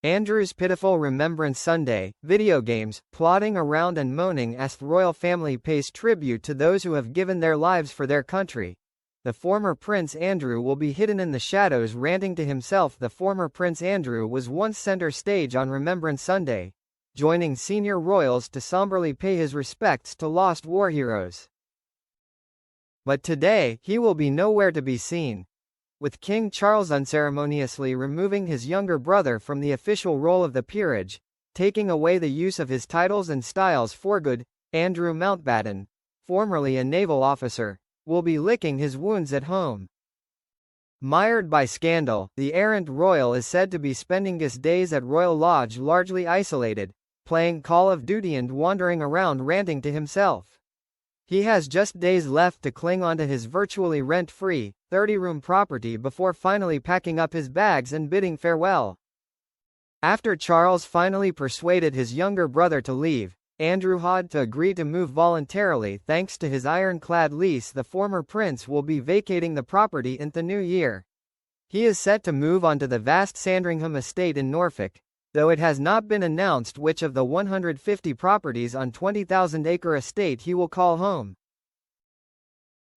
Andrew's pitiful Remembrance Sunday, video games, plodding around and moaning as the royal family pays tribute to those who have given their lives for their country. The former Prince Andrew will be hidden in the shadows ranting to himself. The former Prince Andrew was once center stage on Remembrance Sunday, joining senior royals to somberly pay his respects to lost war heroes. But today, he will be nowhere to be seen, with King Charles unceremoniously removing his younger brother from the official role of the peerage, taking away the use of his titles and styles for good. Andrew Mountbatten, formerly a naval officer, will be licking his wounds at home. Mired by scandal, the errant royal is said to be spending his days at Royal Lodge largely isolated, playing Call of Duty and wandering around ranting to himself. He has just days left to cling onto his virtually rent-free, 30-room property before finally packing up his bags and bidding farewell. After Charles finally persuaded his younger brother to leave, Andrew had to agree to move voluntarily thanks to his ironclad lease. The former prince will be vacating the property in the new year. He is set to move onto the vast Sandringham estate in Norfolk, though it has not been announced which of the 150 properties on 20,000-acre estate he will call home.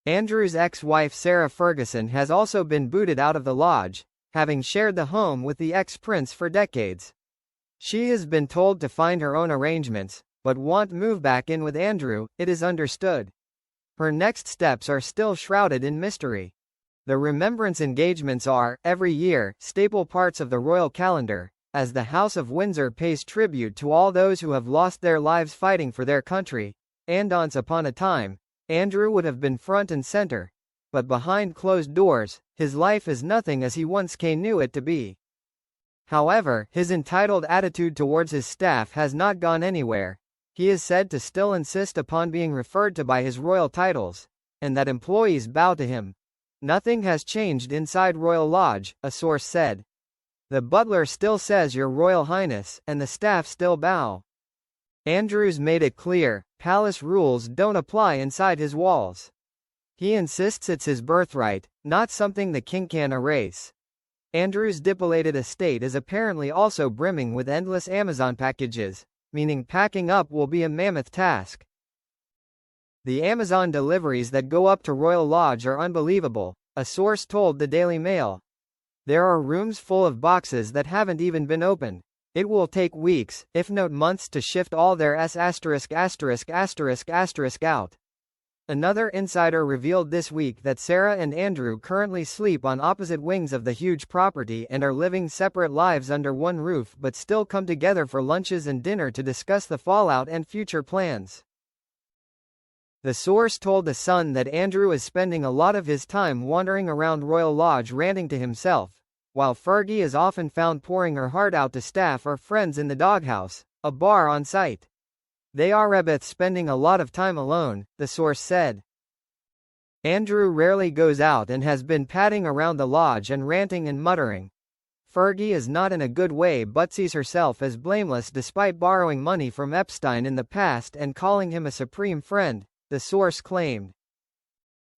Andrew's ex-wife Sarah Ferguson has also been booted out of the lodge, having shared the home with the ex-prince for decades. She has been told to find her own arrangements, but won't move back in with Andrew, it is understood. Her next steps are still shrouded in mystery. The remembrance engagements are, every year, staple parts of the royal calendar, as the House of Windsor pays tribute to all those who have lost their lives fighting for their country. And once upon a time, Andrew would have been front and center, but behind closed doors, his life is nothing as he once knew it to be. However, his entitled attitude towards his staff has not gone anywhere. He is said to still insist upon being referred to by his royal titles, and that employees bow to him. Nothing has changed inside Royal Lodge, a source said. The butler still says Your Royal Highness, and the staff still bow. Andrew's made it clear, palace rules don't apply inside his walls. He insists it's his birthright, not something the king can erase. Andrew's dilapidated estate is apparently also brimming with endless Amazon packages, meaning packing up will be a mammoth task. The Amazon deliveries that go up to Royal Lodge are unbelievable, a source told the Daily Mail. There are rooms full of boxes that haven't even been opened. It will take weeks, if not months, to shift all their out. Another insider revealed this week that Sarah and Andrew currently sleep on opposite wings of the huge property and are living separate lives under one roof but still come together for lunches and dinner to discuss the fallout and future plans. The source told The Sun that Andrew is spending a lot of his time wandering around Royal Lodge ranting to himself, while Fergie is often found pouring her heart out to staff or friends in the doghouse, a bar on site. They are both spending a lot of time alone, the source said. Andrew rarely goes out and has been padding around the lodge and ranting and muttering. Fergie is not in a good way but sees herself as blameless despite borrowing money from Epstein in the past and calling him a supreme friend, the source claimed.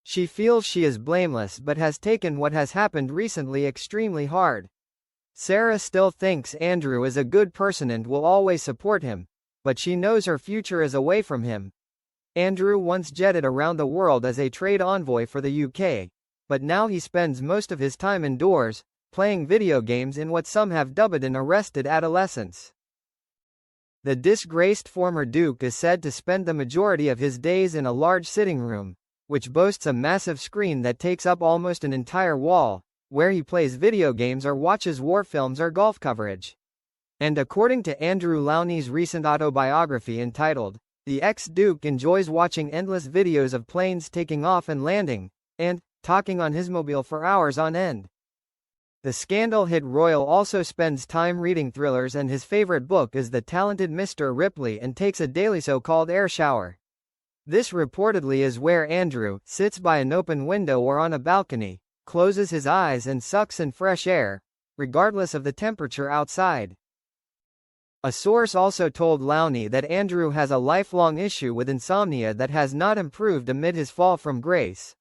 She feels she is blameless but has taken what has happened recently extremely hard. Sarah still thinks Andrew is a good person and will always support him, but she knows her future is away from him. Andrew once jetted around the world as a trade envoy for the UK, but now he spends most of his time indoors, playing video games in what some have dubbed an arrested adolescence. The disgraced former Duke is said to spend the majority of his days in a large sitting room, which boasts a massive screen that takes up almost an entire wall, where he plays video games or watches war films or golf coverage. And according to Andrew Lowney's recent autobiography entitled, The Ex-Duke enjoys watching endless videos of planes taking off and landing, and talking on his mobile for hours on end. The scandal hit royal also spends time reading thrillers and his favorite book is The Talented Mr. Ripley and takes a daily so-called air shower. This reportedly is where Andrew sits by an open window or on a balcony, closes his eyes and sucks in fresh air, regardless of the temperature outside. A source also told Lowney that Andrew has a lifelong issue with insomnia that has not improved amid his fall from grace.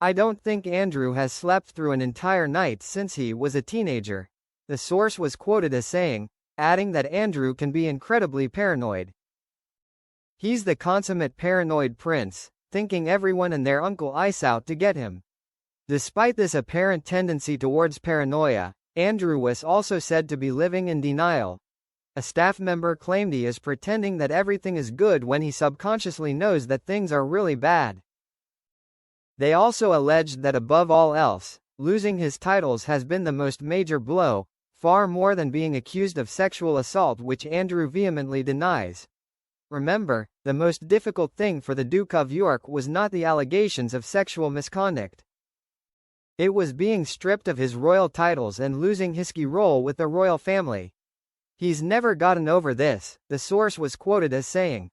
I don't think Andrew has slept through an entire night since he was a teenager. The source was quoted as saying, adding that Andrew can be incredibly paranoid. He's the consummate paranoid prince, thinking everyone and their uncle ice out to get him. Despite this apparent tendency towards paranoia, Andrew was also said to be living in denial. A staff member claimed he is pretending that everything is good when he subconsciously knows that things are really bad. They also alleged that above all else, losing his titles has been the most major blow, far more than being accused of sexual assault, which Andrew vehemently denies. Remember, the most difficult thing for the Duke of York was not the allegations of sexual misconduct. It was being stripped of his royal titles and losing his key role with the royal family. He's never gotten over this, the source was quoted as saying.